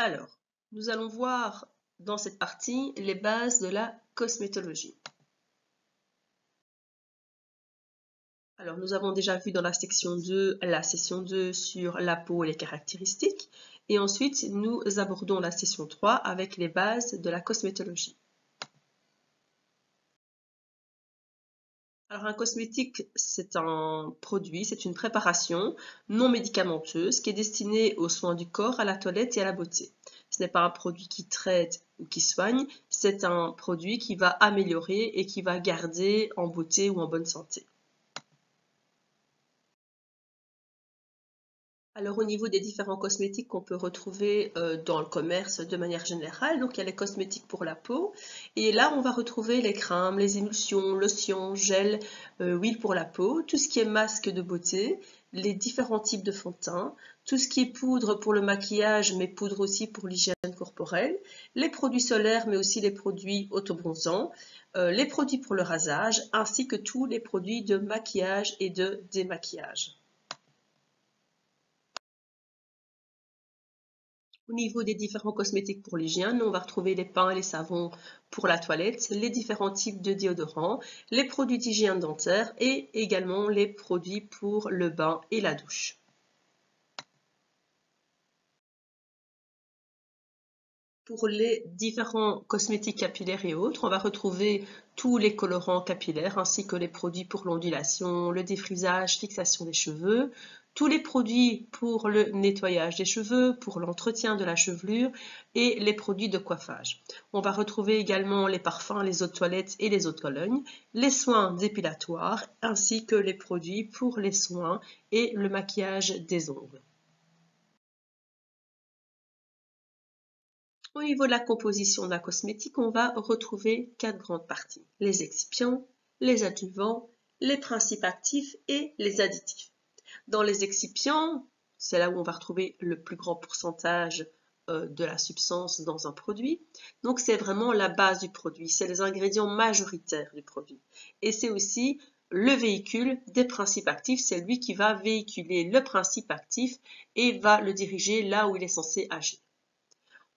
Alors, nous allons voir dans cette partie les bases de la cosmétologie. Alors, nous avons déjà vu dans la section 2, la session 2 sur la peau et les caractéristiques. Et ensuite, nous abordons la session 3 avec les bases de la cosmétologie. Alors, un cosmétique, c'est un produit, c'est une préparation non médicamenteuse qui est destinée aux soins du corps, à la toilette et à la beauté. Ce n'est pas un produit qui traite ou qui soigne, c'est un produit qui va améliorer et qui va garder en beauté ou en bonne santé. Alors au niveau des différents cosmétiques qu'on peut retrouver dans le commerce de manière générale, donc il y a les cosmétiques pour la peau, et là on va retrouver les crèmes, les émulsions, lotions, gels, huile pour la peau, tout ce qui est masque de beauté, les différents types de fond de teint, tout ce qui est poudre pour le maquillage, mais poudre aussi pour l'hygiène corporelle, les produits solaires, mais aussi les produits autobronzants, les produits pour le rasage, ainsi que tous les produits de maquillage et de démaquillage. Au niveau des différents cosmétiques pour l'hygiène, on va retrouver les pains et les savons pour la toilette, les différents types de déodorants, les produits d'hygiène dentaire et également les produits pour le bain et la douche. Pour les différents cosmétiques capillaires et autres, on va retrouver tous les colorants capillaires ainsi que les produits pour l'ondulation, le défrisage, fixation des cheveux, tous les produits pour le nettoyage des cheveux, pour l'entretien de la chevelure et les produits de coiffage. On va retrouver également les parfums, les eaux de toilette et les eaux de Cologne, les soins dépilatoires ainsi que les produits pour les soins et le maquillage des ongles. Au niveau de la composition de la cosmétique, on va retrouver 4 grandes parties. Les excipients, les adjuvants, les principes actifs et les additifs. Dans les excipients, c'est là où on va retrouver le plus grand pourcentage de la substance dans un produit. Donc c'est vraiment la base du produit, c'est les ingrédients majoritaires du produit. Et c'est aussi le véhicule des principes actifs, c'est lui qui va véhiculer le principe actif et va le diriger là où il est censé agir.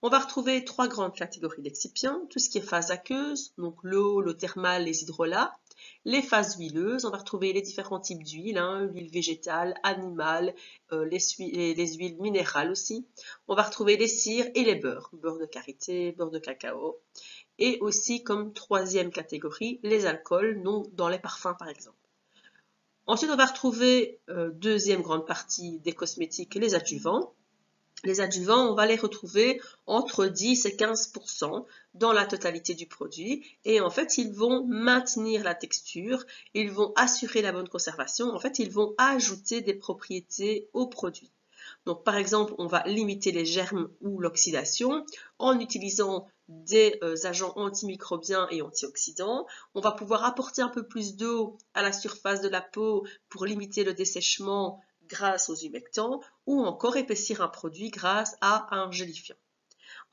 On va retrouver 3 grandes catégories d'excipients, tout ce qui est phase aqueuse, donc l'eau thermale, les hydrolats. Les phases huileuses, on va retrouver les différents types d'huiles, l'huile végétale, animale, les huiles minérales aussi. On va retrouver les cires et les beurres, beurre de karité, beurre de cacao. Et aussi comme troisième catégorie, les alcools, dans les parfums par exemple. Ensuite, on va retrouver, deuxième grande partie des cosmétiques, les adjuvants. Les adjuvants, on va les retrouver entre 10 et 15% dans la totalité du produit. Et en fait, ils vont maintenir la texture, ils vont assurer la bonne conservation. En fait, ils vont ajouter des propriétés au produit. Donc, par exemple, on va limiter les germes ou l'oxydation en utilisant des agents antimicrobiens et antioxydants. On va pouvoir apporter un peu plus d'eau à la surface de la peau pour limiter le dessèchement grâce aux humectants ou encore épaissir un produit grâce à un gélifiant.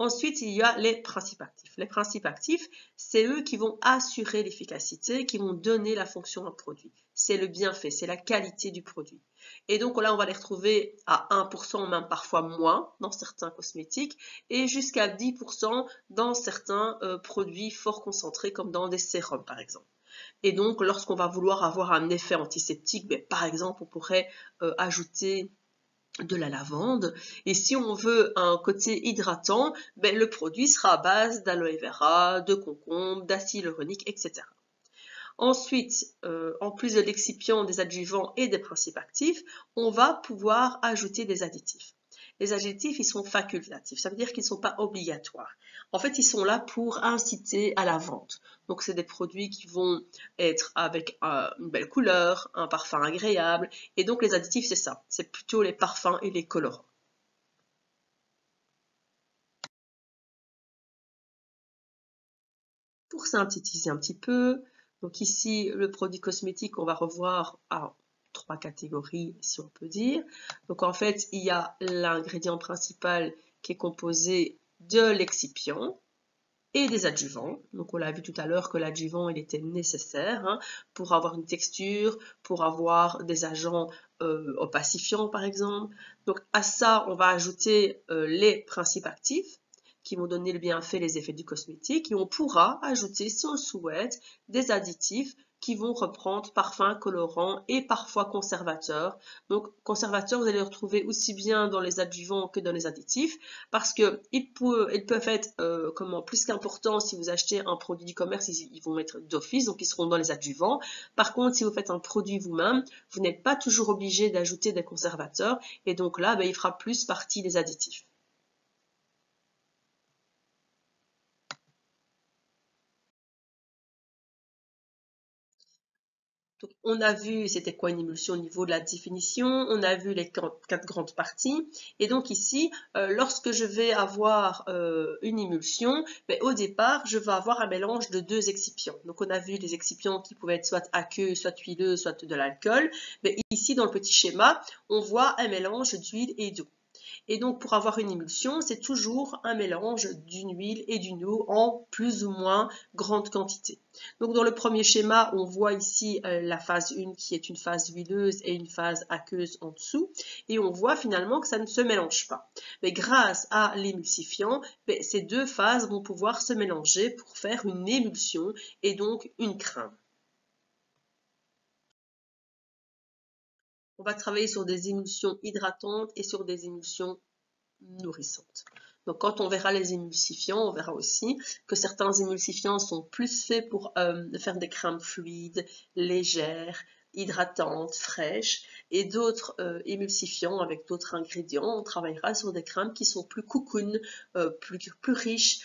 Ensuite, il y a les principes actifs. Les principes actifs, c'est eux qui vont assurer l'efficacité, qui vont donner la fonction à un produit. C'est le bienfait, c'est la qualité du produit. Et donc là, on va les retrouver à 1%, même parfois moins dans certains cosmétiques, et jusqu'à 10% dans certains produits fort concentrés, comme dans des sérums par exemple. Et donc, lorsqu'on va vouloir avoir un effet antiseptique, par exemple, on pourrait ajouter de la lavande. Et si on veut un côté hydratant, le produit sera à base d'aloe vera, de concombre, d'acide hyaluronique, etc. Ensuite, en plus de l'excipient, des adjuvants et des principes actifs, on va pouvoir ajouter des additifs. Les additifs, ils sont facultatifs, ça veut dire qu'ils ne sont pas obligatoires. En fait, ils sont là pour inciter à la vente. Donc, c'est des produits qui vont être avec une belle couleur, un parfum agréable. Et donc, les additifs, c'est ça. C'est plutôt les parfums et les colorants. Pour synthétiser un petit peu, donc ici, le produit cosmétique, on va revoir à 3 catégories, si on peut dire. Donc en fait, il y a l'ingrédient principal qui est composé de l'excipient. et des adjuvants. Donc on l'a vu tout à l'heure que l'adjuvant il était nécessaire hein, pour avoir une texture, pour avoir des agents opacifiants par exemple. Donc à ça on va ajouter les principes actifs qui vont donner le bienfait, les effets du cosmétique, et on pourra ajouter, si on le souhaite, des additifs qui vont reprendre parfums, colorants et parfois conservateurs. Donc conservateurs, vous allez les retrouver aussi bien dans les adjuvants que dans les additifs, parce que ils peuvent être plus qu'importants si vous achetez un produit d'e-commerce, ils vont être d'office, donc ils seront dans les adjuvants. Par contre, si vous faites un produit vous-même, vous n'êtes pas toujours obligé d'ajouter des conservateurs, et donc là, il fera plus partie des additifs. Donc, on a vu c'était quoi une émulsion au niveau de la définition, on a vu les quatre grandes parties, et donc ici, lorsque je vais avoir une émulsion, au départ, je vais avoir un mélange de deux excipients. Donc on a vu les excipients qui pouvaient être soit aqueux, soit huileux, soit de l'alcool, mais ici dans le petit schéma, on voit un mélange d'huile et d'eau. Et donc, pour avoir une émulsion, c'est toujours un mélange d'une huile et d'une eau en plus ou moins grande quantité. Donc, dans le premier schéma, on voit ici la phase 1 qui est une phase huileuse et une phase aqueuse en dessous. Et on voit finalement que ça ne se mélange pas. Mais grâce à l'émulsifiant, ces deux phases vont pouvoir se mélanger pour faire une émulsion et donc une crème. On va travailler sur des émulsions hydratantes et sur des émulsions nourrissantes. Donc quand on verra les émulsifiants, on verra aussi que certains émulsifiants sont plus faits pour faire des crèmes fluides, légères, hydratantes, fraîches, et d'autres émulsifiants avec d'autres ingrédients, on travaillera sur des crèmes qui sont plus cocoon, plus riches,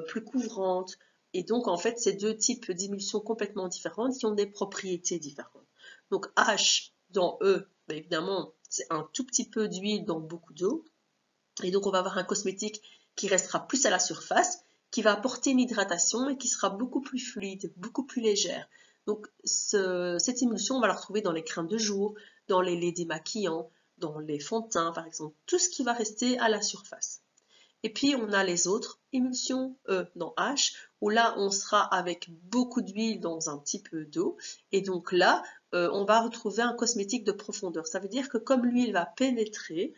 plus couvrantes. Et donc en fait, c'est deux types d'émulsions complètement différentes qui ont des propriétés différentes. Donc H dans E, évidemment, c'est un tout petit peu d'huile dans beaucoup d'eau. Et donc, on va avoir un cosmétique qui restera plus à la surface, qui va apporter une hydratation et qui sera beaucoup plus fluide, beaucoup plus légère. Donc, cette émulsion, on va la retrouver dans les crèmes de jour, dans les laits démaquillants, dans les fonds de teint, par exemple, tout ce qui va rester à la surface. Et puis, on a les autres émulsions dans H, où là, on sera avec beaucoup d'huile dans un petit peu d'eau. Et donc là, on va retrouver un cosmétique de profondeur. Ça veut dire que comme l'huile va pénétrer,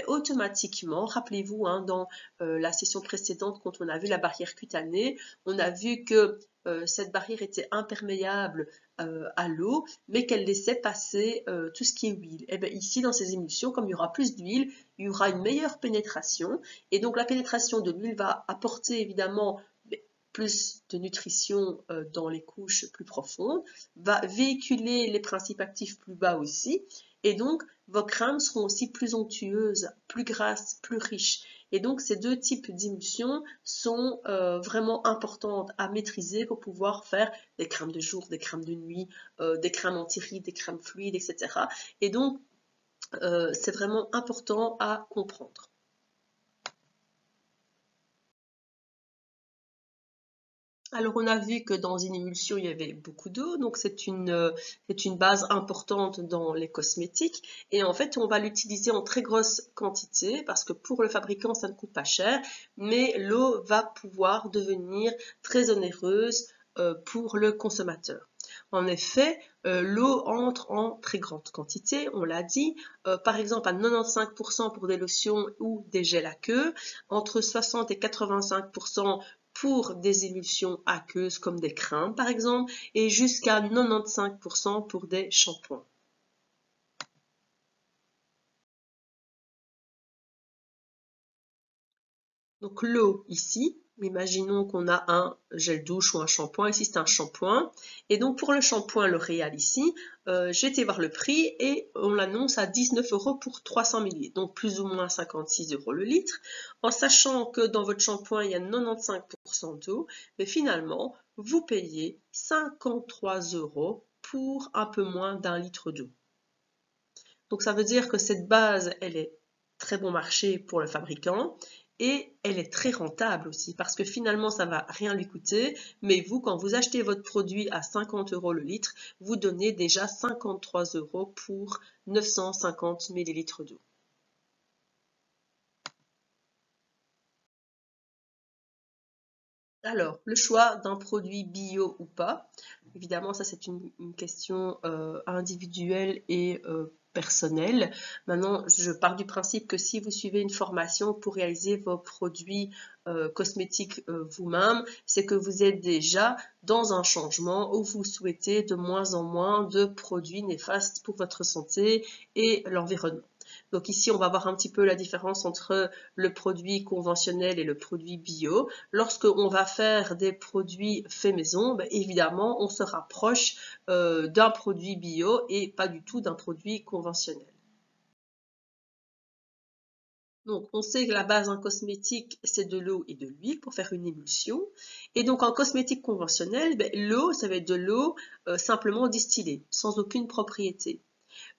automatiquement, rappelez-vous, hein, dans la session précédente, quand on a vu la barrière cutanée, on a vu que cette barrière était imperméable à l'eau, mais qu'elle laissait passer tout ce qui est huile. Et bien ici, dans ces émulsions, comme il y aura plus d'huile, il y aura une meilleure pénétration. Et donc la pénétration de l'huile va apporter évidemment plus de nutrition dans les couches plus profondes, va véhiculer les principes actifs plus bas aussi, et donc vos crèmes seront aussi plus onctueuses, plus grasses, plus riches. Et donc ces deux types d'émulsions sont vraiment importantes à maîtriser pour pouvoir faire des crèmes de jour, des crèmes de nuit, des crèmes anti-rides, des crèmes fluides, etc. Et donc c'est vraiment important à comprendre. Alors on a vu que dans une émulsion il y avait beaucoup d'eau, donc c'est une base importante dans les cosmétiques, et en fait on va l'utiliser en très grosse quantité parce que pour le fabricant ça ne coûte pas cher, mais l'eau va pouvoir devenir très onéreuse pour le consommateur. En effet, l'eau entre en très grande quantité, on l'a dit, par exemple à 95% pour des lotions ou des gels à queue, entre 60 et 85% pour des émulsions aqueuses comme des crèmes par exemple, et jusqu'à 95% pour des shampoings. Donc l'eau ici, imaginons qu'on a un gel douche ou un shampoing, ici c'est un shampoing, et donc pour le shampoing L'Oréal ici, j'ai été voir le prix et on l'annonce à 19 € pour 300 ml, donc plus ou moins 56 € le litre, en sachant que dans votre shampoing il y a 95% d'eau, mais finalement vous payez 53 € pour un peu moins d'1 litre d'eau. Donc ça veut dire que cette base, elle est très bon marché pour le fabricant et elle est très rentable aussi parce que finalement ça va rien lui coûter, mais vous quand vous achetez votre produit à 50 € le litre, vous donnez déjà 53 € pour 950 ml d'eau. Alors, le choix d'un produit bio ou pas, évidemment, ça c'est une question individuelle et personnelle. Maintenant, je pars du principe que si vous suivez une formation pour réaliser vos produits cosmétiques vous-même, c'est que vous êtes déjà dans un changement où vous souhaitez de moins en moins de produits néfastes pour votre santé et l'environnement. Donc ici, on va voir un petit peu la différence entre le produit conventionnel et le produit bio. Lorsque on va faire des produits faits maison, ben, évidemment, on se rapproche d'un produit bio et pas du tout d'un produit conventionnel. Donc, on sait que la base d'un cosmétique, c'est de l'eau et de l'huile pour faire une émulsion. Et donc, en cosmétique conventionnel, ben, l'eau, ça va être de l'eau simplement distillée, sans aucune propriété.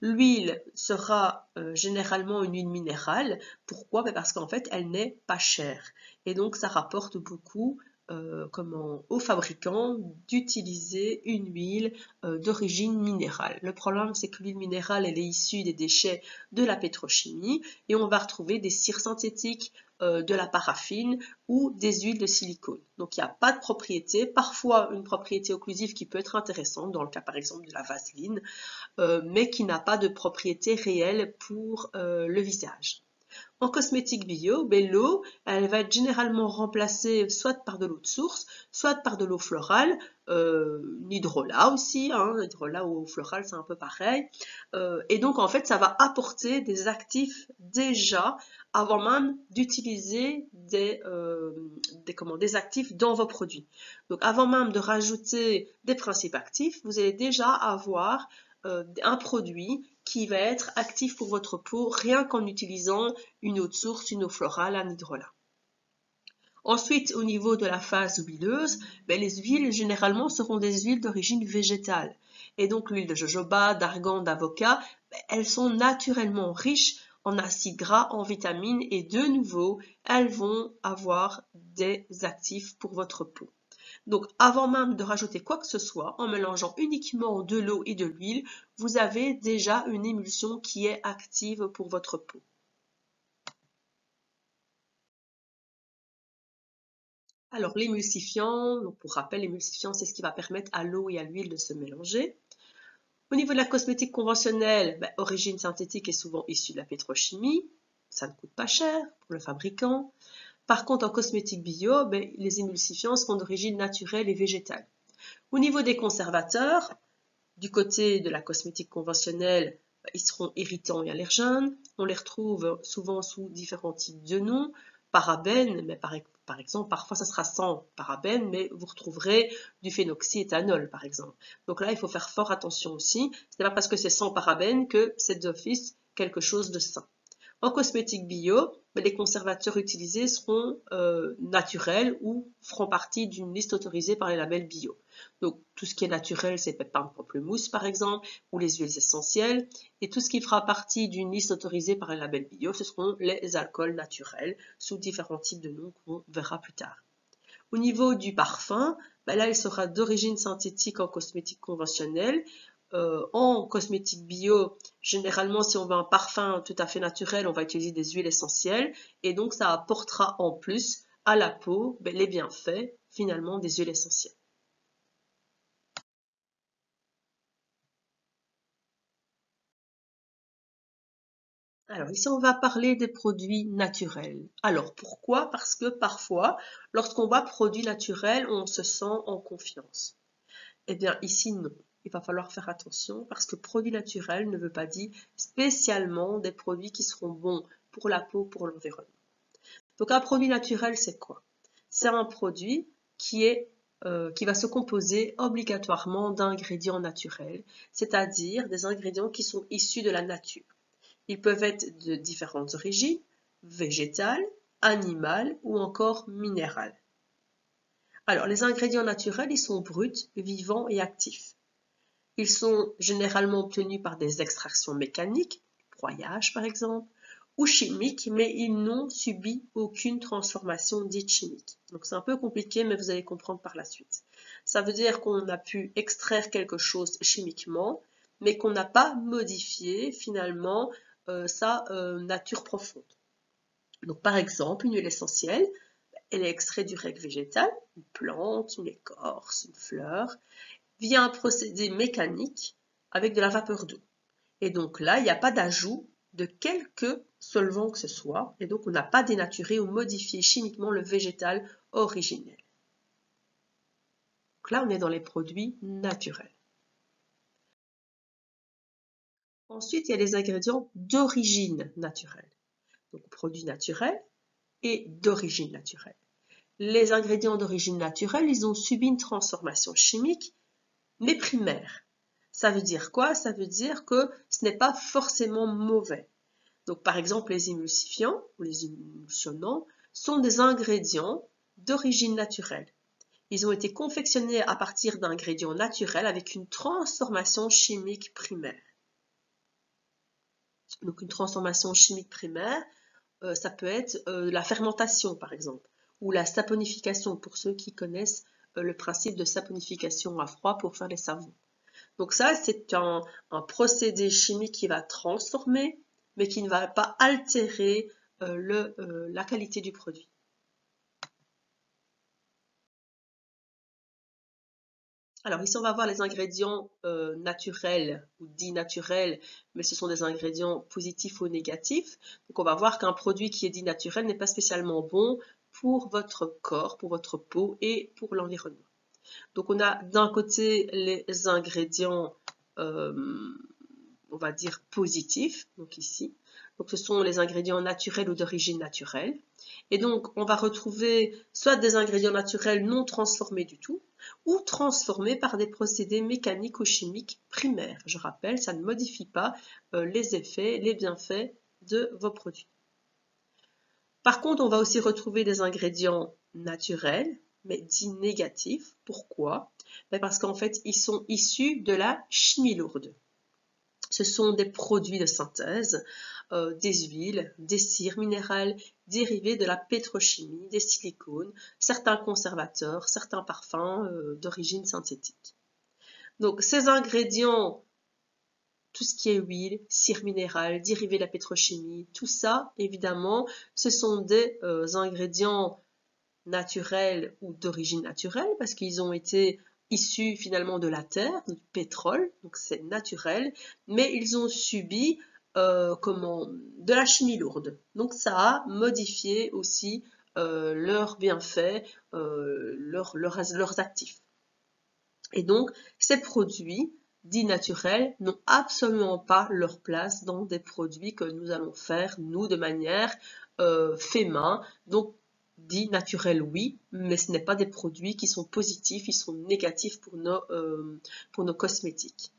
L'huile sera généralement une huile minérale. Pourquoi? Ben parce qu'en fait, elle n'est pas chère. Et donc, ça rapporte beaucoup aux fabricants d'utiliser une huile d'origine minérale. Le problème, c'est que l'huile minérale, elle est issue des déchets de la pétrochimie et on va retrouver des cires synthétiques, de la paraffine ou des huiles de silicone. Donc il n'y a pas de propriété, parfois une propriété occlusive qui peut être intéressante, dans le cas par exemple de la vaseline, mais qui n'a pas de propriété réelle pour le visage. En cosmétique bio, ben, l'eau, elle va être généralement remplacée soit par de l'eau de source, soit par de l'eau florale, une hydrolat aussi, hein, hydrolat ou eau florale, c'est un peu pareil. Et donc, en fait, ça va apporter des actifs déjà avant même d'utiliser des actifs dans vos produits. Donc, avant même de rajouter des principes actifs, vous allez déjà avoir un produit qui va être actif pour votre peau rien qu'en utilisant une eau de source, une eau florale, un hydrolat. Ensuite, au niveau de la phase huileuse, ben, les huiles généralement seront des huiles d'origine végétale. Et donc l'huile de jojoba, d'argan, d'avocat, ben, elles sont naturellement riches en acides gras, en vitamines et de nouveau, elles vont avoir des actifs pour votre peau. Donc, avant même de rajouter quoi que ce soit, en mélangeant uniquement de l'eau et de l'huile, vous avez déjà une émulsion qui est active pour votre peau. Alors, l'émulsifiant, donc pour rappel, l'émulsifiant, c'est ce qui va permettre à l'eau et à l'huile de se mélanger. Au niveau de la cosmétique conventionnelle, origine synthétique est souvent issue de la pétrochimie. Ça ne coûte pas cher pour le fabricant. Par contre, en cosmétique bio, les émulsifiants sont d'origine naturelle et végétale. Au niveau des conservateurs, du côté de la cosmétique conventionnelle, ils seront irritants et allergènes. On les retrouve souvent sous différents types de noms. Parabènes, mais par exemple, parfois ça sera sans parabènes, mais vous retrouverez du phénoxyéthanol, par exemple. Donc là, il faut faire fort attention aussi. Ce n'est pas parce que c'est sans parabènes que c'est d'office quelque chose de sain. En cosmétique bio, les conservateurs utilisés seront naturels ou feront partie d'une liste autorisée par les labels bio. Donc tout ce qui est naturel, c'est pépins de pamplemousse par exemple, ou les huiles essentielles. Et tout ce qui fera partie d'une liste autorisée par les labels bio, ce seront les alcools naturels, sous différents types de noms qu'on verra plus tard. Au niveau du parfum, là il sera d'origine synthétique en cosmétique conventionnelle. En cosmétique bio, généralement si on veut un parfum tout à fait naturel, on va utiliser des huiles essentielles et donc ça apportera en plus à la peau les bienfaits finalement des huiles essentielles. Alors ici, on va parler des produits naturels. Alors pourquoi? Parce que parfois, lorsqu'on voit produits naturels, on se sent en confiance. Eh bien ici, non. Il va falloir faire attention parce que produit naturel ne veut pas dire spécialement des produits qui seront bons pour la peau, pour l'environnement. Donc un produit naturel, c'est quoi? C'est un produit qui va se composer obligatoirement d'ingrédients naturels, c'est-à-dire des ingrédients qui sont issus de la nature. Ils peuvent être de différentes origines, végétales, animales ou encore minérales. Alors, les ingrédients naturels, ils sont bruts, vivants et actifs. Ils sont généralement obtenus par des extractions mécaniques, broyage par exemple, ou chimiques, mais ils n'ont subi aucune transformation dite chimique. Donc c'est un peu compliqué, mais vous allez comprendre par la suite. Ça veut dire qu'on a pu extraire quelque chose chimiquement, mais qu'on n'a pas modifié finalement sa nature profonde. Donc par exemple, une huile essentielle, elle est extraite du rec végétal, une plante, une écorce, une fleur, via un procédé mécanique avec de la vapeur d'eau. Et donc là, il n'y a pas d'ajout de quelque solvant que ce soit, et donc on n'a pas dénaturé ou modifié chimiquement le végétal originel. Donc là, on est dans les produits naturels. Ensuite, il y a les ingrédients d'origine naturelle. Donc produits naturels et d'origine naturelle. Les ingrédients d'origine naturelle, ils ont subi une transformation chimique, mais primaire. Ça veut dire quoi? Ça veut dire que ce n'est pas forcément mauvais. Donc par exemple, les émulsifiants ou les émulsionnants sont des ingrédients d'origine naturelle. Ils ont été confectionnés à partir d'ingrédients naturels avec une transformation chimique primaire. Donc une transformation chimique primaire, ça peut être la fermentation par exemple, ou la saponification pour ceux qui connaissent le principe de saponification à froid pour faire les savons. Donc ça, c'est un procédé chimique qui va transformer, mais qui ne va pas altérer la qualité du produit. Alors ici, on va voir les ingrédients naturels ou dits naturels, mais ce sont des ingrédients positifs ou négatifs. Donc on va voir qu'un produit qui est dit naturel n'est pas spécialement bon pour votre corps, pour votre peau et pour l'environnement. Donc on a d'un côté les ingrédients, on va dire positifs, donc ici. Donc ce sont les ingrédients naturels ou d'origine naturelle. Et donc on va retrouver soit des ingrédients naturels non transformés du tout, ou transformés par des procédés mécaniques ou chimiques primaires. Je rappelle, ça ne modifie pas les effets, les bienfaits de vos produits. Par contre, on va aussi retrouver des ingrédients naturels, mais dits négatifs. Pourquoi? Parce qu'en fait, ils sont issus de la chimie lourde. Ce sont des produits de synthèse, des huiles, des cires minérales dérivées de la pétrochimie, des silicones, certains conservateurs, certains parfums d'origine synthétique. Donc ces ingrédients, tout ce qui est huile, cire minérale, dérivés de la pétrochimie, tout ça, évidemment, ce sont des ingrédients naturels ou d'origine naturelle parce qu'ils ont été issus finalement de la terre, du pétrole, donc c'est naturel, mais ils ont subi de la chimie lourde. Donc ça a modifié aussi leurs bienfaits, leurs actifs. Et donc ces produits dits naturels n'ont absolument pas leur place dans des produits que nous allons faire, nous, de manière fait main. Donc dit naturel, oui, mais ce n'est pas des produits qui sont positifs, ils sont négatifs pour nos cosmétiques.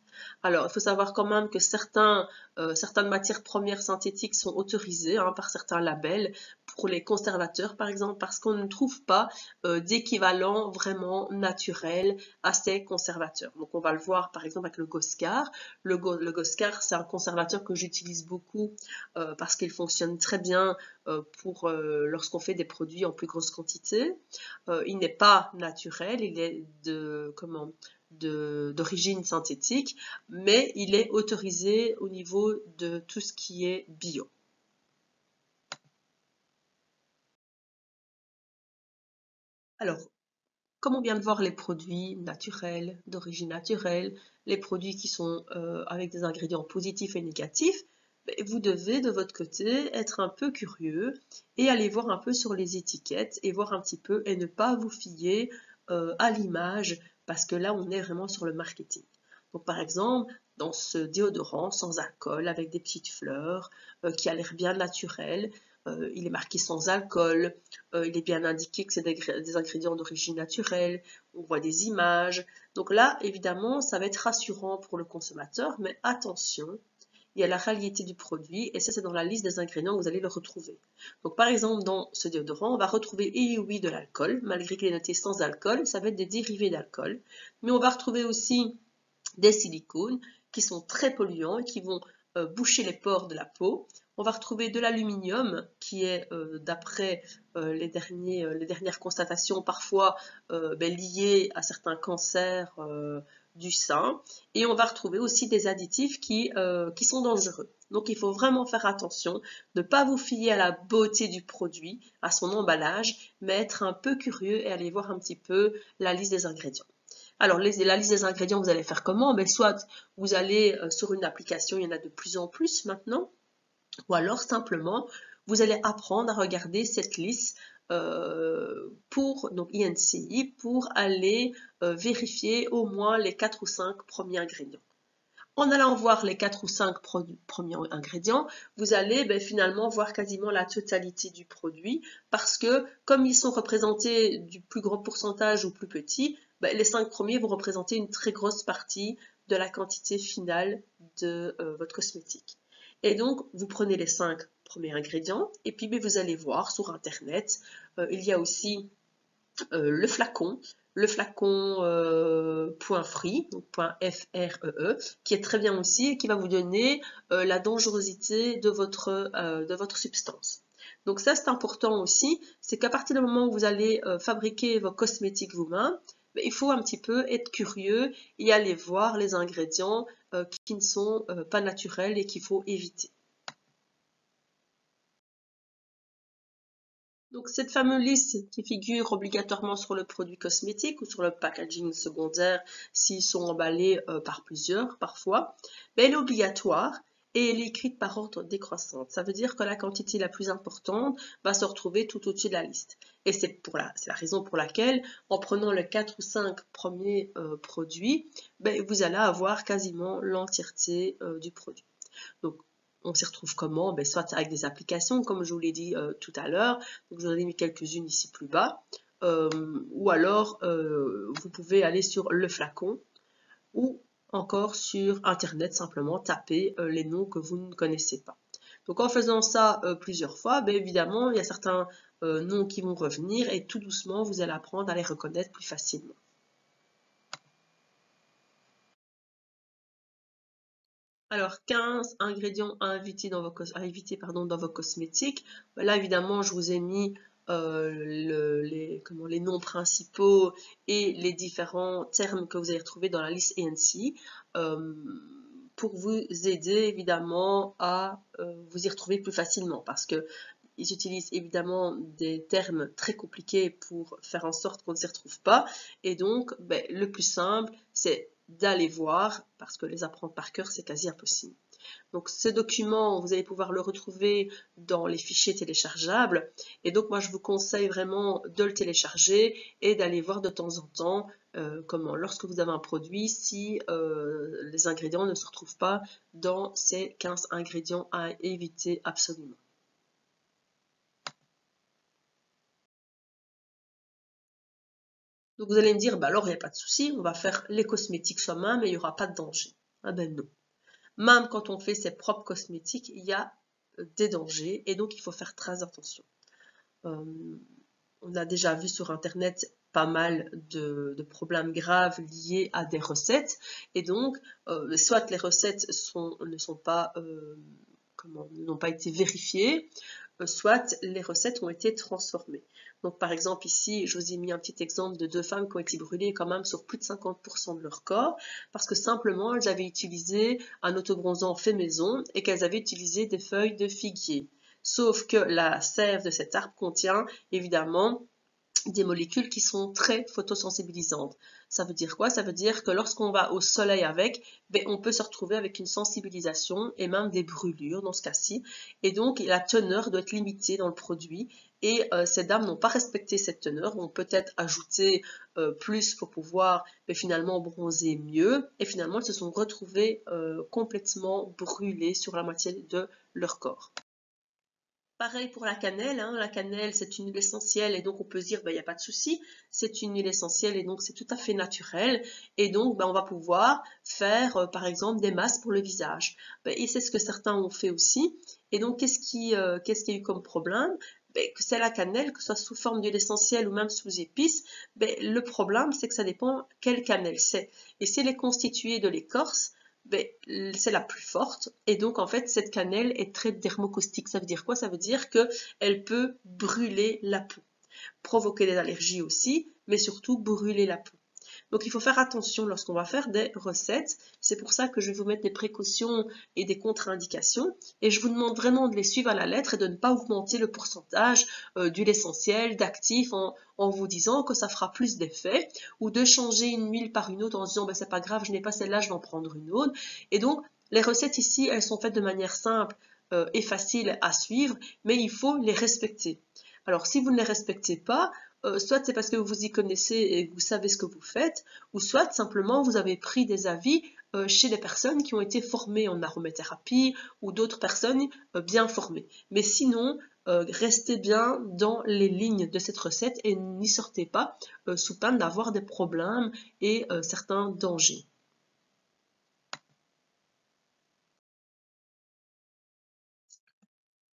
Alors, il faut savoir quand même que certaines matières premières synthétiques sont autorisées par certains labels pour les conservateurs, par exemple, parce qu'on ne trouve pas d'équivalent vraiment naturel à ces conservateurs. Donc, on va le voir, par exemple, avec le Goscar. Le Goscar, c'est un conservateur que j'utilise beaucoup parce qu'il fonctionne très bien lorsqu'on fait des produits en plus grosse quantité. Il n'est pas naturel, il est d'origine synthétique, mais il est autorisé au niveau de tout ce qui est bio. Alors, comme on vient de voir les produits naturels, d'origine naturelle, les produits qui sont avec des ingrédients positifs et négatifs, vous devez de votre côté être un peu curieux et aller voir un peu sur les étiquettes et voir un petit peu et ne pas vous fier à l'image parce que là on est vraiment sur le marketing. Donc par exemple, dans ce déodorant sans alcool avec des petites fleurs qui a l'air bien naturel, il est marqué sans alcool, il est bien indiqué que c'est des ingrédients d'origine naturelle, on voit des images. Donc là, évidemment, ça va être rassurant pour le consommateur, mais attention, il y a la réalité du produit et ça c'est dans la liste des ingrédients que vous allez le retrouver. Donc par exemple dans ce déodorant on va retrouver oui de l'alcool, malgré qu'il est noté sans alcool, ça va être des dérivés d'alcool, mais on va retrouver aussi des silicones qui sont très polluants et qui vont boucher les pores de la peau. On va retrouver de l'aluminium qui est, d'après les dernières constatations, parfois lié à certains cancers du sain, et on va retrouver aussi des additifs qui sont dangereux. Donc il faut vraiment faire attention, ne pas vous fier à la beauté du produit, à son emballage, mais être un peu curieux et aller voir un petit peu la liste des ingrédients. Alors, la liste des ingrédients, vous allez faire comment? Ben, soit vous allez sur une application, il y en a de plus en plus maintenant, ou alors simplement, vous allez apprendre à regarder cette liste pour donc INCI pour aller vérifier au moins les 4 ou 5 premiers ingrédients. En allant voir les 4 ou 5 premiers ingrédients, vous allez finalement voir quasiment la totalité du produit parce que comme ils sont représentés du plus grand pourcentage au plus petit, les 5 premiers vont représenter une très grosse partie de la quantité finale de votre cosmétique. Et donc, vous prenez les 5 premiers ingrédients et puis vous allez voir sur Internet, il y a aussi le flacon .free, donc .free, qui est très bien aussi et qui va vous donner la dangerosité de votre substance. Donc ça, c'est important aussi, c'est qu'à partir du moment où vous allez fabriquer vos cosmétiques vous-même, il faut un petit peu être curieux et aller voir les ingrédients qui ne sont pas naturels et qu'il faut éviter. Donc cette fameuse liste qui figure obligatoirement sur le produit cosmétique ou sur le packaging secondaire s'ils sont emballés par plusieurs parfois, elle est obligatoire et elle est écrite par ordre décroissant. Ça veut dire que la quantité la plus importante va se retrouver tout au-dessus de la liste. Et c'est la raison pour laquelle, en prenant les 4 ou 5 premiers produits, vous allez avoir quasiment l'entièreté du produit. Donc, on s'y retrouve comment? Soit avec des applications, comme je vous l'ai dit tout à l'heure. Donc, je vous en ai mis quelques-unes ici plus bas. Ou alors, vous pouvez aller sur le flacon ou encore sur Internet, simplement taper les noms que vous ne connaissez pas. Donc, en faisant ça plusieurs fois, évidemment, il y a certains noms qui vont revenir et tout doucement, vous allez apprendre à les reconnaître plus facilement. Alors, 15 ingrédients à éviter dans vos cosmétiques. Là, évidemment, je vous ai mis les noms principaux et les différents termes que vous allez retrouver dans la liste ANC pour vous aider, évidemment, à vous y retrouver plus facilement parce que ils utilisent évidemment des termes très compliqués pour faire en sorte qu'on ne s'y retrouve pas. Et donc, le plus simple, c'est d'aller voir, parce que les apprendre par cœur, c'est quasi impossible. Donc, ce document, vous allez pouvoir le retrouver dans les fichiers téléchargeables. Et donc, moi, je vous conseille vraiment de le télécharger et d'aller voir de temps en temps comment, lorsque vous avez un produit, si les ingrédients ne se retrouvent pas dans ces 15 ingrédients à éviter absolument. Donc vous allez me dire, alors il n'y a pas de souci, on va faire les cosmétiques soi-même et il n'y aura pas de danger. Ah ben non. Même quand on fait ses propres cosmétiques, il y a des dangers et donc il faut faire très attention. On a déjà vu sur Internet pas mal de problèmes graves liés à des recettes et donc soit les recettes n'ont pas été vérifiées, soit les recettes ont été transformées. Donc par exemple ici, je vous ai mis un petit exemple de 2 femmes qui ont été brûlées quand même sur plus de 50% de leur corps parce que simplement elles avaient utilisé un autobronzant fait maison et qu'elles avaient utilisé des feuilles de figuier. Sauf que la sève de cet arbre contient évidemment des molécules qui sont très photosensibilisantes. Ça veut dire quoi? Ça veut dire que lorsqu'on va au soleil avec, on peut se retrouver avec une sensibilisation et même des brûlures dans ce cas-ci. Et donc, la teneur doit être limitée dans le produit. Et ces dames n'ont pas respecté cette teneur, ont peut-être ajouté plus pour pouvoir finalement bronzer mieux. Et finalement, elles se sont retrouvées complètement brûlées sur la moitié de leur corps. Pareil pour la cannelle, la cannelle c'est une huile essentielle et donc on peut se dire il n'y a pas de souci, c'est une huile essentielle et donc c'est tout à fait naturel et donc on va pouvoir faire par exemple des masques pour le visage. Et c'est ce que certains ont fait aussi et donc qu'est-ce qu'il y a eu comme problème? Que c'est la cannelle, que ce soit sous forme d'huile essentielle ou même sous épices, le problème c'est que ça dépend quelle cannelle c'est. Et si elle est constituée de l'écorce, c'est la plus forte et donc en fait cette cannelle est très dermocaustique. Ça veut dire quoi? Ça veut dire qu'elle peut brûler la peau, provoquer des allergies aussi, mais surtout brûler la peau. Donc il faut faire attention lorsqu'on va faire des recettes. C'est pour ça que je vais vous mettre des précautions et des contre-indications. Et je vous demande vraiment de les suivre à la lettre et de ne pas augmenter le pourcentage d'huile essentielle, d'actifs en vous disant que ça fera plus d'effet, ou de changer une huile par une autre en se disant ben, c'est pas grave, je n'ai pas celle-là, je vais en prendre une autre. Et donc les recettes ici, elles sont faites de manière simple et facile à suivre, mais il faut les respecter. Alors si vous ne les respectez pas, soit c'est parce que vous y connaissez et que vous savez ce que vous faites, ou soit simplement vous avez pris des avis chez des personnes qui ont été formées en aromathérapie ou d'autres personnes bien formées. Mais sinon, restez bien dans les lignes de cette recette et n'y sortez pas sous peine d'avoir des problèmes et certains dangers.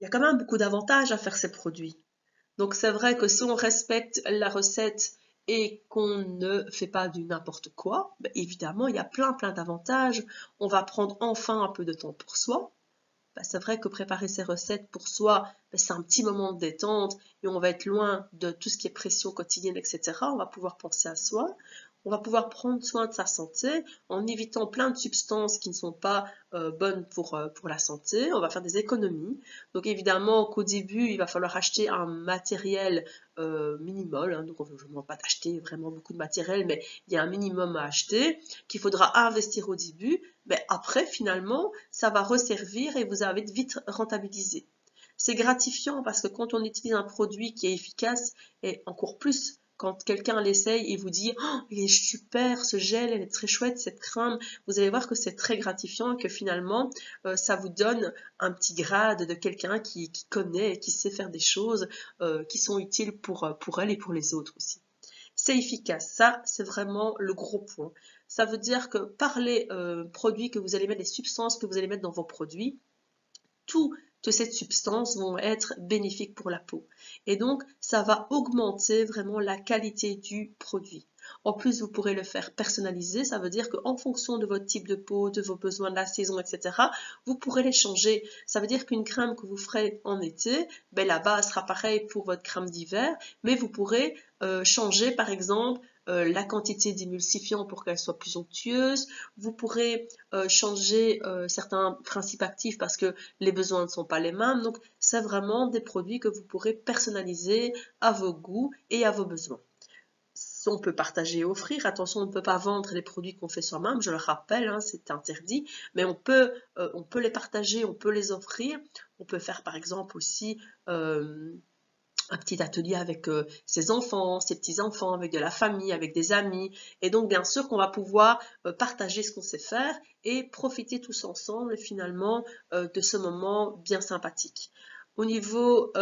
Il y a quand même beaucoup d'avantages à faire ces produits. Donc c'est vrai que si on respecte la recette et qu'on ne fait pas du n'importe quoi, ben évidemment, il y a plein d'avantages. On va prendre enfin un peu de temps pour soi. Ben c'est vrai que préparer ces recettes pour soi, ben c'est un petit moment de détente et on va être loin de tout ce qui est pression quotidienne, etc. On va pouvoir penser à soi. On va pouvoir prendre soin de sa santé en évitant plein de substances qui ne sont pas bonnes pour la santé. On va faire des économies. Donc évidemment qu'au début, il va falloir acheter un matériel minimal. Hein, donc je ne demande pas d'acheter vraiment beaucoup de matériel, mais il y a un minimum à acheter qu'il faudra investir au début. Mais après, finalement, ça va resservir et vous allez vite rentabiliser. C'est gratifiant parce que quand on utilise un produit qui est efficace, et encore plus quand quelqu'un l'essaye et vous dit oh, il est super, ce gel, elle est très chouette, cette crème, vous allez voir que c'est très gratifiant et que finalement, ça vous donne un petit grade de quelqu'un qui connaît et qui sait faire des choses qui sont utiles pour elle et pour les autres aussi. C'est efficace, ça c'est vraiment le gros point. Ça veut dire que par les produits que vous allez mettre, les substances que vous allez mettre dans vos produits, toutes ces substances vont être bénéfiques pour la peau. Et donc, ça va augmenter vraiment la qualité du produit. En plus, vous pourrez le faire personnaliser, ça veut dire qu'en fonction de votre type de peau, de vos besoins de la saison, etc., vous pourrez les changer. Ça veut dire qu'une crème que vous ferez en été, ben, la base sera pareille pour votre crème d'hiver, mais vous pourrez changer par exemple la quantité d'émulsifiant pour qu'elle soit plus onctueuse. Vous pourrez changer certains principes actifs parce que les besoins ne sont pas les mêmes. Donc, c'est vraiment des produits que vous pourrez personnaliser à vos goûts et à vos besoins. On peut partager et offrir. Attention, on ne peut pas vendre les produits qu'on fait soi-même, je le rappelle, hein, c'est interdit. Mais on peut les partager, on peut les offrir. On peut faire par exemple aussi un petit atelier avec ses enfants, ses petits-enfants, avec de la famille, avec des amis. Et donc, bien sûr qu'on va pouvoir partager ce qu'on sait faire et profiter tous ensemble, finalement, de ce moment bien sympathique. Au niveau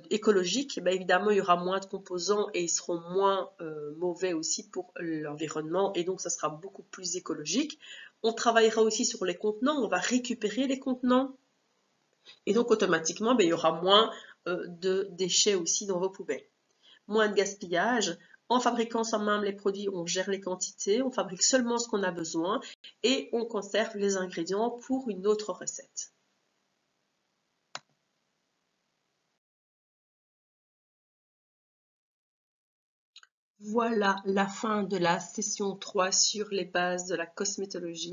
écologique, ben évidemment, il y aura moins de composants et ils seront moins mauvais aussi pour l'environnement. Et donc, ça sera beaucoup plus écologique. On travaillera aussi sur les contenants. On va récupérer les contenants. Et donc, automatiquement, ben, il y aura moins de déchets aussi dans vos poubelles. Moins de gaspillage. En fabriquant soi-même les produits, on gère les quantités, on fabrique seulement ce qu'on a besoin et on conserve les ingrédients pour une autre recette. Voilà la fin de la session 3 sur les bases de la cosmétologie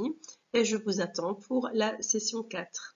et je vous attends pour la session 4.